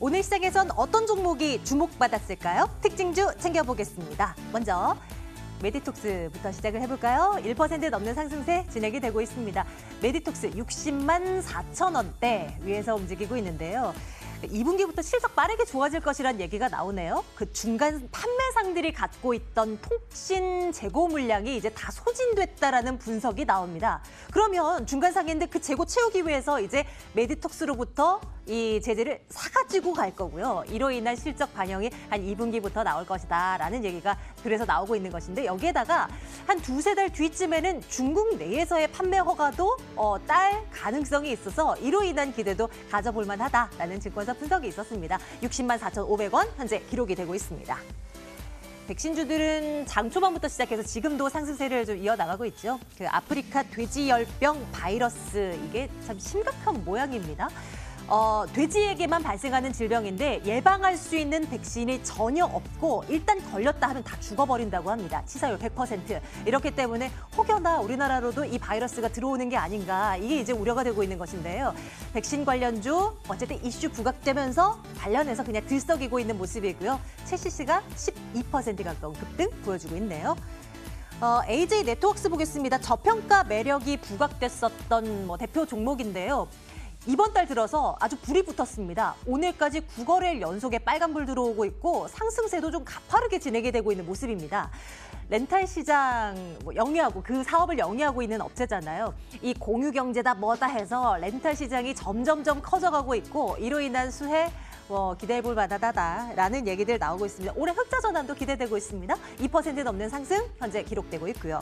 오늘 시장에선 어떤 종목이 주목받았을까요? 특징주 챙겨보겠습니다. 먼저 메디톡스부터 시작을 해볼까요? 1% 넘는 상승세 진행이 되고 있습니다. 메디톡스 60만 4천 원대 위에서 움직이고 있는데요. 2분기부터 실적 빠르게 좋아질 것이란 얘기가 나오네요. 그 중간 판매상들이 갖고 있던 통신 재고 물량이 이제 다 소진됐다라는 분석이 나옵니다. 그러면 중간상인데 그 재고 채우기 위해서 이제 메디톡스로부터 이 제재를 사가지고 갈 거고요. 이로 인한 실적 반영이 한 2분기부터 나올 것이다라는 얘기가 그래서 나오고 있는 것인데 여기에다가 한 두세 달 뒤쯤에는 중국 내에서의 판매 허가도 딸 가능성이 있어서 이로 인한 기대도 가져볼 만하다라는 증권사 분석이 있었습니다. 60만 4,500원 현재 기록이 되고 있습니다. 백신주들은 장 초반부터 시작해서 지금도 상승세를 좀 이어나가고 있죠. 그 아프리카 돼지열병 바이러스 이게 참 심각한 모양입니다. 돼지에게만 발생하는 질병인데 예방할 수 있는 백신이 전혀 없고 일단 걸렸다 하면 다 죽어버린다고 합니다. 치사율 100%. 이렇기 때문에 혹여나 우리나라로도 이 바이러스가 들어오는 게 아닌가 이게 이제 우려가 되고 있는 것인데요. 백신 관련주 어쨌든 이슈 부각되면서 관련해서 그냥 들썩이고 있는 모습이고요. 최시시가 12% 가까운 급등 보여주고 있네요. AJ 네트워크스 보겠습니다. 저평가 매력이 부각됐었던 대표 종목인데요. 이번 달 들어서 아주 불이 붙었습니다. 오늘까지 9거래일 연속에 빨간불 들어오고 있고 상승세도 좀 가파르게 진행이 되고 있는 모습입니다. 렌탈 시장 영위하고 그 사업을 영위하고 있는 업체잖아요. 이 공유경제다 뭐다 해서 렌탈 시장이 점점점 커져가고 있고 이로 인한 수혜 기대해볼 만하다라는 얘기들 나오고 있습니다. 올해 흑자 전환도 기대되고 있습니다. 2% 넘는 상승 현재 기록되고 있고요.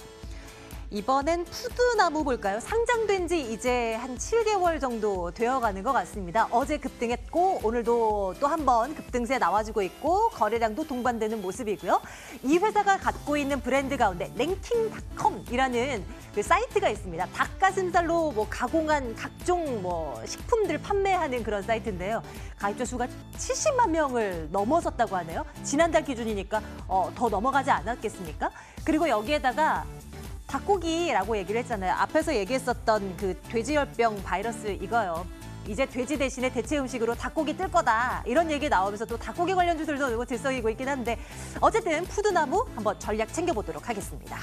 이번엔 푸드나무 볼까요? 상장된 지 이제 한 7개월 정도 되어가는 것 같습니다. 어제 급등했고 오늘도 또 한 번 급등세 나와주고 있고 거래량도 동반되는 모습이고요. 이 회사가 갖고 있는 브랜드 가운데 랭킹닷컴이라는 그 사이트가 있습니다. 닭가슴살로 가공한 각종 식품들 판매하는 그런 사이트인데요. 가입자 수가 70만 명을 넘어섰다고 하네요. 지난달 기준이니까 더 넘어가지 않았겠습니까? 그리고 여기에다가 닭고기라고 얘기를 했잖아요. 앞에서 얘기했었던 그 돼지열병 바이러스 이거요. 이제 돼지 대신에 대체 음식으로 닭고기 뜰 거다. 이런 얘기 나오면서 또 닭고기 관련주들도 들썩이고 있긴 한데 어쨌든 푸드나무 한번 전략 챙겨보도록 하겠습니다.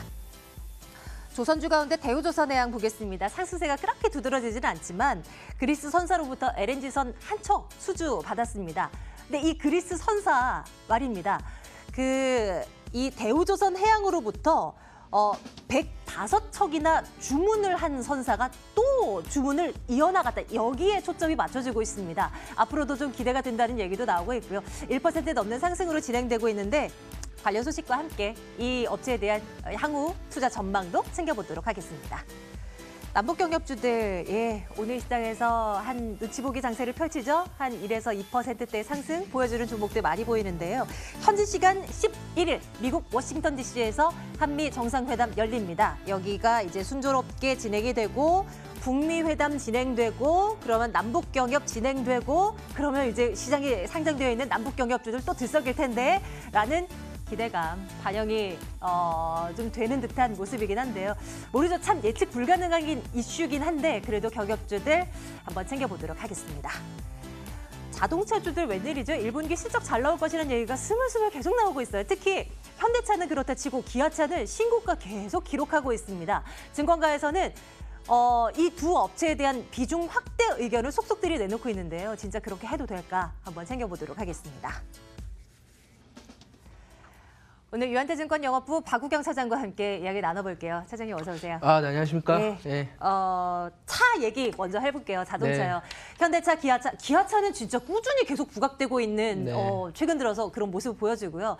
조선주 가운데 대우조선해양 보겠습니다. 상승세가 그렇게 두드러지지는 않지만 그리스 선사로부터 LNG선 한 척 수주 받았습니다. 근데 이 그리스 선사 말입니다. 이 대우조선해양으로부터 105척이나 주문을 한 선사가 또 주문을 이어나갔다. 여기에 초점이 맞춰지고 있습니다. 앞으로도 좀 기대가 된다는 얘기도 나오고 있고요. 1% 넘는 상승으로 진행되고 있는데 관련 소식과 함께 이 업체에 대한 향후 투자 전망도 챙겨보도록 하겠습니다. 남북경협주들 오늘 시장에서 한 눈치 보기 장세를 펼치죠. 한 1에서 2%대 상승 보여주는 종목들 많이 보이는데요. 현지 시간 11일 미국 워싱턴 DC에서 한미 정상회담 열립니다. 여기가 이제 순조롭게 진행이 되고 북미 회담 진행되고 그러면 남북 경협 진행되고 그러면 이제 시장에 상장되어 있는 남북 경협주들 또 들썩일 텐데 라는 기대감, 반영이 좀 되는 듯한 모습이긴 한데요. 모르죠. 참 예측 불가능한 이슈긴 한데 그래도 경협주들 한번 챙겨보도록 하겠습니다. 자동차주들 웬일이죠? 1분기 실적 잘 나올 것이라는 얘기가 스물스물 계속 나오고 있어요. 특히 현대차는 그렇다 치고 기아차는 신고가 계속 기록하고 있습니다. 증권가에서는 이 두 업체에 대한 비중 확대 의견을 속속들이 내놓고 있는데요. 진짜 그렇게 해도 될까? 한번 챙겨보도록 하겠습니다. 오늘 유한태증권 영업부 박우경 차장과 함께 이야기 나눠볼게요. 차장님 어서 오세요. 네, 안녕하십니까? 네. 차 얘기 먼저 해볼게요. 자동차요. 네. 현대차, 기아차. 기아차는 진짜 꾸준히 계속 부각되고 있는 최근 들어서 그런 모습을 보여주고요.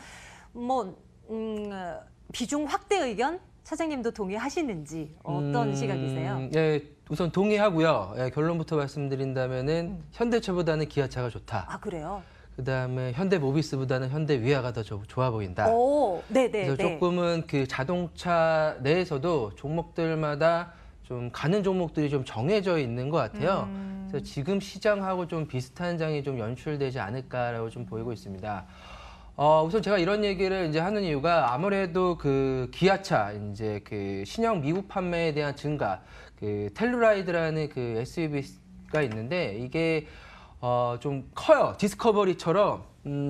비중 확대 의견 차장님도 동의하시는지 어떤 시각이세요? 네, 우선 동의하고요. 결론부터 말씀드린다면은 현대차보다는 기아차가 좋다. 아, 그래요? 그다음에 현대모비스보다는 현대위아가 더 좋아 보인다. 그래서 조금은 그 자동차 내에서도 종목들마다 좀 가는 종목들이 좀 정해져 있는 것 같아요. 그래서 지금 시장하고 좀 비슷한 장이 좀 연출되지 않을까라고 좀 보이고 있습니다. 우선 제가 이런 얘기를 이제 하는 이유가 아무래도 그 기아차 이제 그 신형 미국 판매에 대한 증가, 그 텔루라이드라는 그 SUV가 있는데 이게 좀 커요. 디스커버리처럼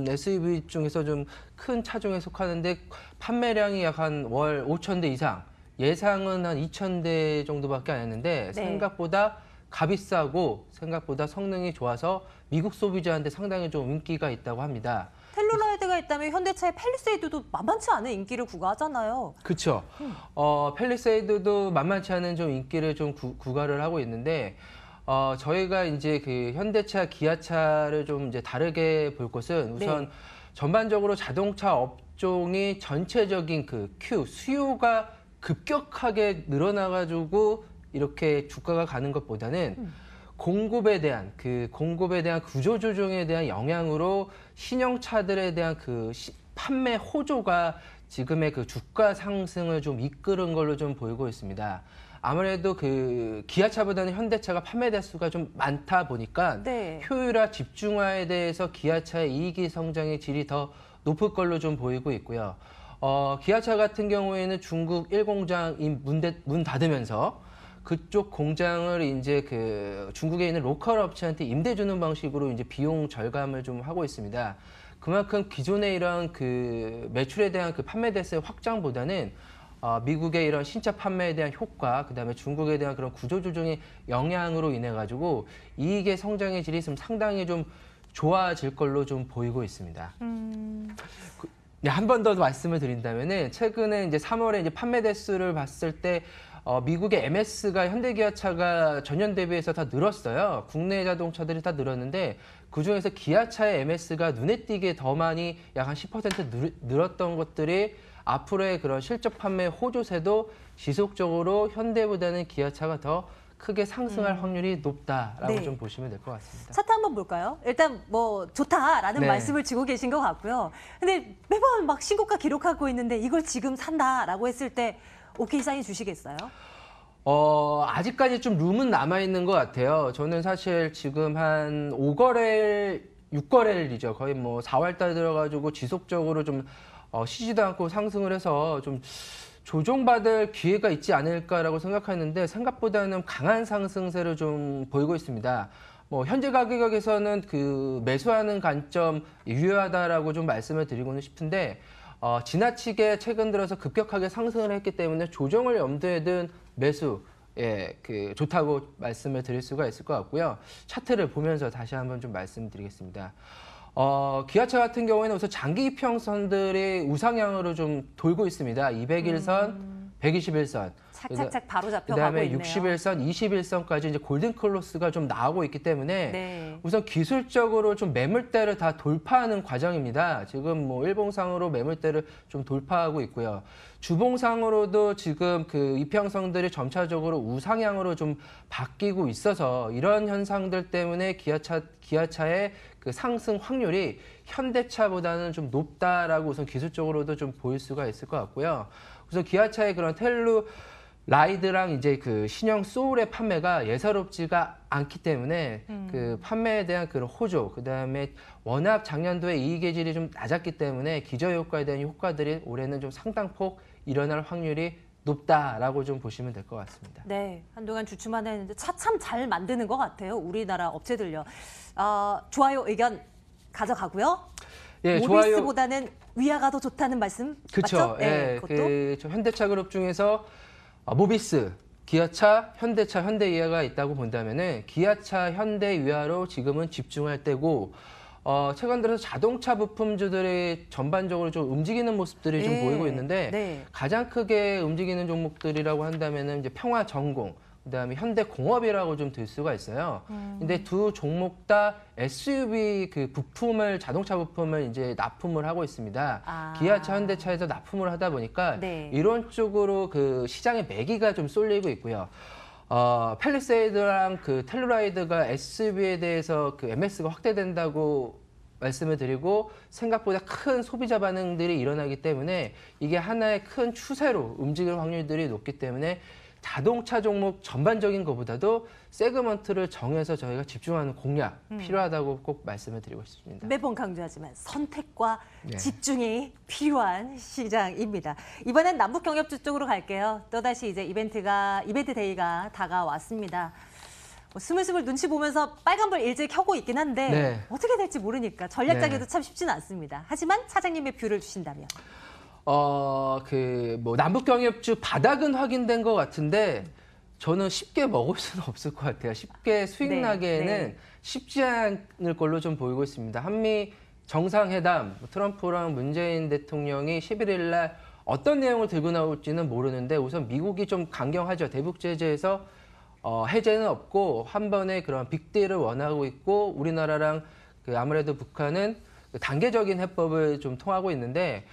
SUV 중에서 좀 큰 차종에 속하는데 판매량이 약 한 월 5,000대 이상, 예상은 한 2,000대 정도밖에 안 했는데 네. 생각보다 값비싸고 생각보다 성능이 좋아서 미국 소비자한테 상당히 좀 인기가 있다고 합니다. 텔루라이드가 있다면 현대차의 팰리세이드도 만만치 않은 인기를 구가하잖아요. 그렇죠. 팰리세이드도 만만치 않은 좀 인기를 좀 구가를 하고 있는데 저희가 이제 그 현대차, 기아차를 좀 이제 다르게 볼 것은 우선 네. 전반적으로 자동차 업종이 전체적인 그 수요가 급격하게 늘어나가지고 이렇게 주가가 가는 것보다는 공급에 대한 구조조정에 대한 영향으로 신형차들에 대한 그 판매 호조가 지금의 그 주가 상승을 좀 이끄는 걸로 좀 보이고 있습니다. 아무래도 그 기아차보다는 현대차가 판매 대수가 좀 많다 보니까 네. 효율화 집중화에 대해서 기아차의 이익이 성장의 질이 더 높을 걸로 좀 보이고 있고요. 기아차 같은 경우에는 중국 1공장이 문 닫으면서 그쪽 공장을 이제 그 중국에 있는 로컬 업체한테 임대 주는 방식으로 이제 비용 절감을 좀 하고 있습니다. 그만큼 기존의 이런 그 매출에 대한 그 판매 대수의 확장보다는 미국의 이런 신차 판매에 대한 효과, 그다음에 중국에 대한 그런 구조 조정의 영향으로 인해 가지고 이익의 성장의 질이 좀 상당히 좀 좋아질 걸로 좀 보이고 있습니다. 한 번 더 말씀을 드린다면은 최근에 이제 3월에 이제 판매 대수를 봤을 때 미국의 MS가 현대기아차가 전년 대비해서 다 늘었어요. 국내 자동차들이 다 늘었는데 그중에서 기아차의 MS가 눈에 띄게 더 많이 약 한 10% 늘었던 것들이 앞으로의 그런 실적 판매 호조세도 지속적으로 현대보다는 기아차가 더 크게 상승할 확률이 높다라고 네. 좀 보시면 될 것 같습니다. 차트 한번 볼까요? 일단 뭐 좋다라는 네. 말씀을 주고 계신 것 같고요. 근데 매번 막 신고가 기록하고 있는데 이걸 지금 산다라고 했을 때 오케이 사인 주시겠어요? 아직까지 좀 룸은 남아있는 것 같아요. 저는 사실 지금 한 5거래일, 6거래일이죠. 거의 뭐 4월달 들어가지고 지속적으로 좀 쉬지도 않고 상승을 해서 좀 조정받을 기회가 있지 않을까라고 생각하는데 생각보다는 강한 상승세를 좀 보이고 있습니다. 뭐 현재 가격에서는 그 매수하는 관점 유효하다라고 좀 말씀을 드리고는 싶은데 지나치게 최근 들어서 급격하게 상승을 했기 때문에 조정을 염두에 둔 매수 그 좋다고 말씀을 드릴 수가 있을 것 같고요. 차트를 보면서 다시 한번 좀 말씀드리겠습니다. 기아차 같은 경우에는 우선 장기 이평선들이 우상향으로 좀 돌고 있습니다. 200일선, 121선. 착착착 바로 잡혀가고 그다음에 있네요. 61선, 21선까지 이제 골든 클로스가 좀 나오고 있기 때문에 네. 우선 기술적으로 좀 매물대를 다 돌파하는 과정입니다. 지금 뭐 일봉상으로 매물대를 좀 돌파하고 있고요. 주봉상으로도 지금 그 이평선들이 점차적으로 우상향으로 좀 바뀌고 있어서 이런 현상들 때문에 기아차의 그 상승 확률이 현대차보다는 좀 높다라고 우선 기술적으로도 좀 보일 수가 있을 것 같고요. 우선 기아차의 그런 라이드랑 이제 그 신형 소울의 판매가 예사롭지가 않기 때문에 그 판매에 대한 그런 호조, 그다음에 워낙 작년도에 이익의 질이 좀 낮았기 때문에 기저효과에 대한 효과들이 올해는 좀 상당폭 일어날 확률이 높다라고 좀 보시면 될 것 같습니다. 네, 한동안 주춤만 했는데 차 참 잘 만드는 것 같아요. 우리나라 업체들요. 좋아요 의견 가져가고요. 예, 좋아요. 모비스보다는 위아가 더 좋다는 말씀 그렇죠. 맞죠? 예, 그것도 저 현대차 그룹 중에서 모비스, 기아차, 현대차, 현대위아가 있다고 본다면은 기아차, 현대위아로 지금은 집중할 때고 최근 들어서 자동차 부품주들이 전반적으로 좀 움직이는 모습들이 좀 네. 보이고 있는데 네. 가장 크게 움직이는 종목들이라고 한다면은 이제 평화전공, 그다음에 현대공업이라고 좀 들 수가 있어요. 근데 두 종목 다 SUV 그 자동차 부품을 이제 납품을 하고 있습니다. 기아차, 현대차에서 납품을 하다 보니까 네. 이런 쪽으로 그 시장의 매기가 좀 쏠리고 있고요. 팰리세이드랑 그 텔루라이드가 SUV에 대해서 그 MS가 확대된다고 말씀을 드리고 생각보다 큰 소비자 반응들이 일어나기 때문에 이게 하나의 큰 추세로 움직일 확률들이 높기 때문에 자동차 종목 전반적인 것보다도 세그먼트를 정해서 저희가 집중하는 공략 필요하다고 꼭 말씀을 드리고 싶습니다. 매번 강조하지만 선택과 네. 집중이 필요한 시장입니다. 이번엔 남북 경협주 쪽으로 갈게요. 또다시 이제 이벤트 데이가 다가왔습니다. 뭐 스물스물 눈치 보면서 빨간불 일제히 켜고 있긴 한데 네. 어떻게 될지 모르니까 전략 짜기도 네. 참 쉽지는 않습니다. 하지만 사장님의 뷰를 주신다면. 뭐 남북경협주 바닥은 확인된 것 같은데 저는 쉽게 먹을 수는 없을 것 같아요. 쉽게 수익 네, 나기에는 네. 쉽지 않을 걸로 좀 보이고 있습니다. 한미 정상회담, 트럼프랑 문재인 대통령이 11일 날 어떤 내용을 들고 나올지는 모르는데 우선 미국이 좀 강경하죠. 대북 제재에서 해제는 없고 한 번에 그런 빅딜을 원하고 있고 우리나라랑 아무래도 북한은 단계적인 해법을 좀 통하고 있는데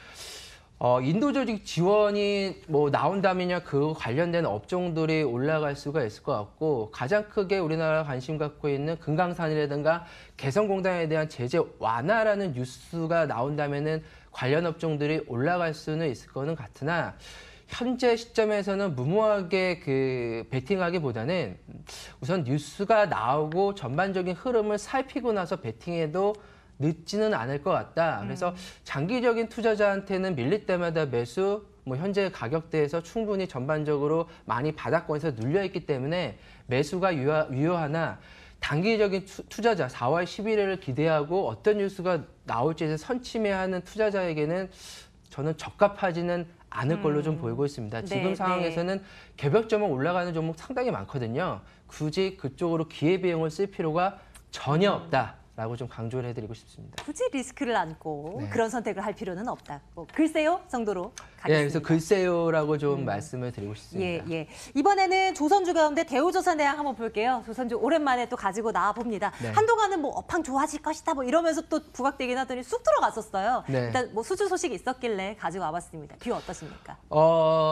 인도 조직 지원이 뭐 나온다면야 그 관련된 업종들이 올라갈 수가 있을 것 같고 가장 크게 우리나라가 관심 갖고 있는 금강산이라든가 개성공단에 대한 제재 완화라는 뉴스가 나온다면은 관련 업종들이 올라갈 수는 있을 거는 같으나 현재 시점에서는 무모하게 베팅하기보다는 우선 뉴스가 나오고 전반적인 흐름을 살피고 나서 베팅해도 늦지는 않을 것 같다. 그래서 장기적인 투자자한테는 밀릴 때마다 매수, 뭐 현재 가격대에서 충분히 전반적으로 많이 바닥권에서 눌려있기 때문에 매수가 유효하나 단기적인 투자자, 4월 11일을 기대하고 어떤 뉴스가 나올지에 선침해하는 투자자에게는 저는 적합하지는 않을 걸로 좀 보이고 있습니다. 지금 네, 상황에서는 개별점은 올라가는 종목 상당히 많거든요. 굳이 그쪽으로 기회비용을 쓸 필요가 전혀 없다라고 좀 강조를 해드리고 싶습니다. 굳이 리스크를 안고 네. 그런 선택을 할 필요는 없다. 글쎄요 정도로 가겠습니다. 예, 그래서 글쎄요라고 좀 말씀을 드리고 싶습니다. 예. 이번에는 조선주 가운데 대우조선해양 한번 볼게요. 조선주 오랜만에 또 가지고 나와 봅니다. 네. 한동안은 뭐 업황 좋아질 것이다 뭐 이러면서 또 부각되긴 하더니 쑥 들어갔었어요. 네. 일단 뭐 수주 소식이 있었길래 가지고 와봤습니다. 뷰 어떠십니까?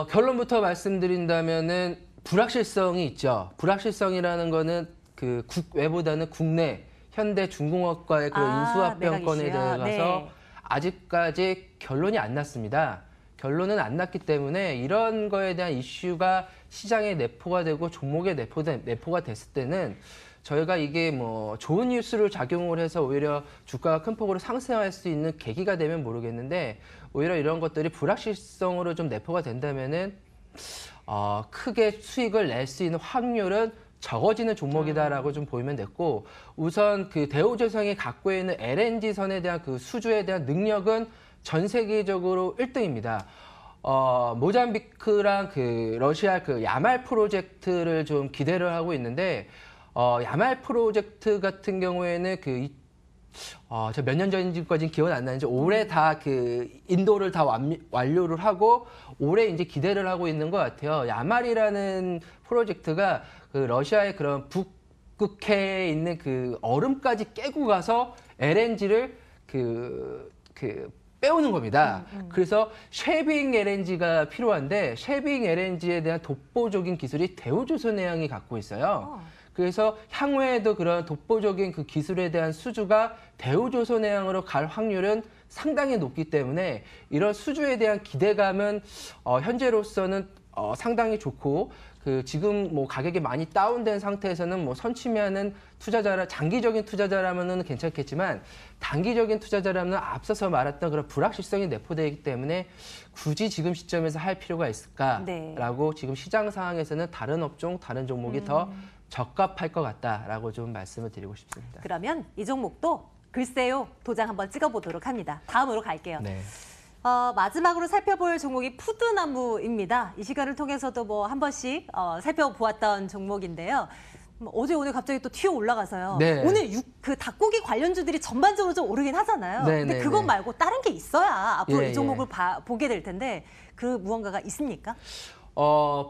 결론부터 말씀드린다면은 불확실성이 있죠. 불확실성이라는 거는 외보다는 국내 현대중공업과의 인수합병권에 메가 대해서 이슈요. 네. 아직까지 결론이 안 났습니다. 결론은 안 났기 때문에 이런 거에 대한 이슈가 시장에 내포가 되고 종목에 내포가 됐을 때는 저희가 이게 뭐 좋은 뉴스를 작용을 해서 오히려 주가가 큰 폭으로 상승할 수 있는 계기가 되면 모르겠는데 오히려 이런 것들이 불확실성으로 좀 내포가 된다면은 크게 수익을 낼 수 있는 확률은 적어지는 종목이다라고 좀 보이면 됐고 우선 대우조선이 갖고 있는 LNG선에 대한 수주에 대한 능력은 전 세계적으로 1등입니다. 모잠비크랑 러시아 야말 프로젝트를 좀 기대를 하고 있는데 야말 프로젝트 같은 경우에는 저 몇 년 전까지는 기억은 안 나는데 올해 다 인도를 다 완료를 하고 올해 이제 기대를 하고 있는 것 같아요. 야말이라는 프로젝트가 러시아의 그런 북극해에 있는 얼음까지 깨고 가서 LNG를 빼오는 겁니다. 그래서 쉐빙 LNG가 필요한데 쉐빙 LNG에 대한 독보적인 기술이 대우조선해양이 갖고 있어요. 그래서 향후에도 그런 독보적인 기술에 대한 수주가 대우조선해양으로 갈 확률은 상당히 높기 때문에 이런 수주에 대한 기대감은 현재로서는 상당히 좋고 지금 뭐 가격이 많이 다운된 상태에서는 뭐 선취하는 장기적인 투자자라면은 괜찮겠지만 단기적인 투자자라면 앞서서 말했던 그런 불확실성이 내포되기 때문에 굳이 지금 시점에서 할 필요가 있을까라고 지금 시장 상황에서는 다른 업종, 다른 종목이 더 적합할 것 같다라고 좀 말씀을 드리고 싶습니다. 그러면 이 종목도 글쎄요 도장 한번 찍어보도록 합니다. 다음으로 갈게요. 네. 마지막으로 살펴볼 종목이 푸드나무입니다. 이 시간을 통해서도 뭐 한 번씩 살펴보았던 종목인데요. 어제 오늘 갑자기 또 튀어 올라가서요. 네. 오늘 닭고기 관련주들이 전반적으로 좀 오르긴 하잖아요. 네, 근데 네, 그것 네. 말고 다른 게 있어야 앞으로 예, 이 종목을 보게 될 텐데 그 무언가가 있습니까?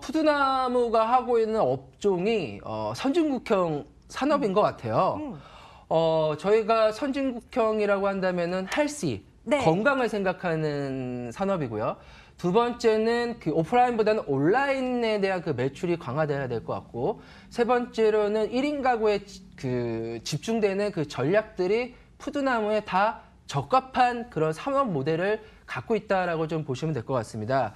푸드나무가 하고 있는 업종이 선진국형 산업인 것 같아요. 저희가 선진국형이라고 한다면은 헬시, 네. 건강을 생각하는 산업이고요. 두 번째는 오프라인보다는 온라인에 대한 매출이 강화돼야 될 것 같고, 세 번째로는 1인 가구에 집중되는 전략들이 푸드나무에 다 적합한 그런 산업 모델을 갖고 있다라고 좀 보시면 될 것 같습니다.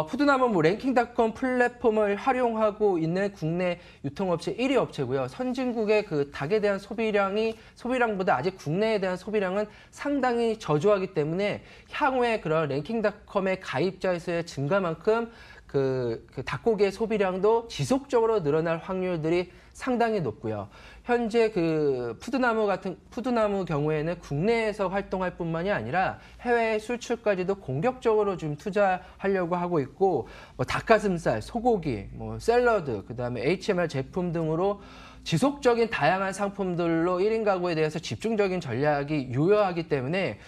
푸드나무 랭킹닷컴 플랫폼을 활용하고 있는 국내 유통업체 1위 업체고요. 선진국의 닭에 대한 소비량보다 아직 국내에 대한 소비량은 상당히 저조하기 때문에 향후에 그런 랭킹닷컴의 가입자 수의 증가만큼 그 닭고기의 소비량도 지속적으로 늘어날 확률들이 상당히 높고요. 현재 그 푸드나무 경우에는 국내에서 활동할 뿐만이 아니라 해외 수출까지도 공격적으로 좀 투자하려고 하고 있고, 뭐 닭가슴살, 소고기, 뭐 샐러드, 그다음에 HMR 제품 등으로 지속적인 다양한 상품들로 1인 가구에 대해서 집중적인 전략이 유효하기 때문에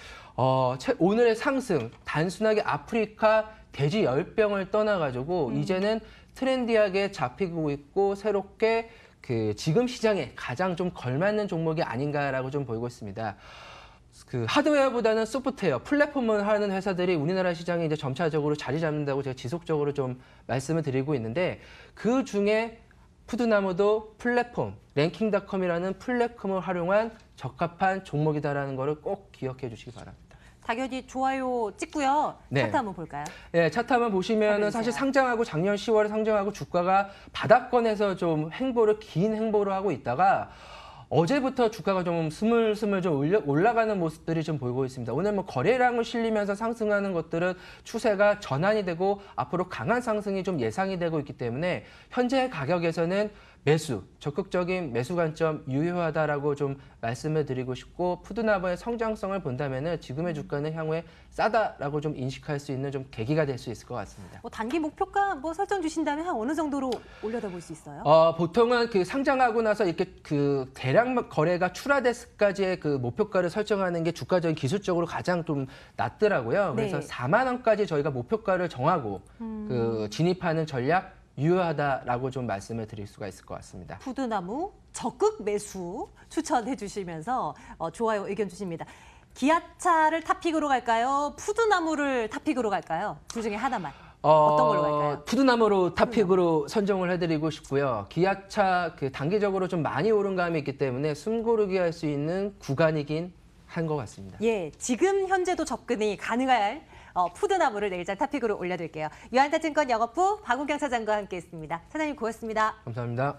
오늘의 상승, 단순하게 아프리카 돼지 열병을 떠나가지고 이제는 트렌디하게 잡히고 있고 새롭게 그 지금 시장에 가장 좀 걸맞는 종목이 아닌가라고 좀 보이고 있습니다. 그 하드웨어보다는 소프트웨어, 플랫폼을 하는 회사들이 우리나라 시장에 이제 점차적으로 자리 잡는다고 제가 지속적으로 좀 말씀을 드리고 있는데, 그 중에 푸드나무도 플랫폼, 랭킹닷컴이라는 플랫폼을 활용한 적합한 종목이다라는 거를 꼭 기억해 주시기 바랍니다. 당연히 좋아요 찍고요. 네. 차트 한번 볼까요? 네, 차트 한번 보시면은 사실 상장하고 작년 10월에 상장하고 주가가 바닥권에서 좀 긴 행보를 하고 있다가 어제부터 주가가 좀 스물스물 좀 올라가는 모습들이 좀 보이고 있습니다. 오늘 뭐 거래량을 실리면서 상승하는 것들은 추세가 전환이 되고 앞으로 강한 상승이 좀 예상이 되고 있기 때문에 현재 가격에서는 적극적인 매수 관점 유효하다라고 좀 말씀을 드리고 싶고, 푸드나무의 성장성을 본다면은 지금의 주가는 향후에 싸다라고 좀 인식할 수 있는 좀 계기가 될 수 있을 것 같습니다. 뭐 단기 목표가 뭐 설정 주신다면 한 어느 정도로 올려다 볼 수 있어요? 보통은 그 상장하고 나서 이렇게 그 대량 거래가 출하됐을까지의 그 목표가를 설정하는 게 주가적인 기술적으로 가장 좀 낫더라고요. 그래서 네. 4만 원까지 저희가 목표가를 정하고 그 진입하는 전략 유효하다라고 좀 말씀을 드릴 수가 있을 것 같습니다. 푸드나무 적극 매수 추천해 주시면서 좋아요 의견 주십니다. 기아차를 탑픽으로 갈까요? 푸드나무를 탑픽으로 갈까요? 둘 중에 하나만. 어떤 걸로 갈까요? 푸드나무로 탑픽으로 선정을 해드리고 싶고요. 기아차 그 단기적으로 좀 많이 오른 감이 있기 때문에 숨고르기 할 수 있는 구간이긴 한 것 같습니다. 예, 지금 현재도 접근이 가능할 푸드나무를 내일장 탑픽으로 올려드릴게요. 유한타증권 영업부 박우경 차장과 함께했습니다. 차장님 고맙습니다. 감사합니다.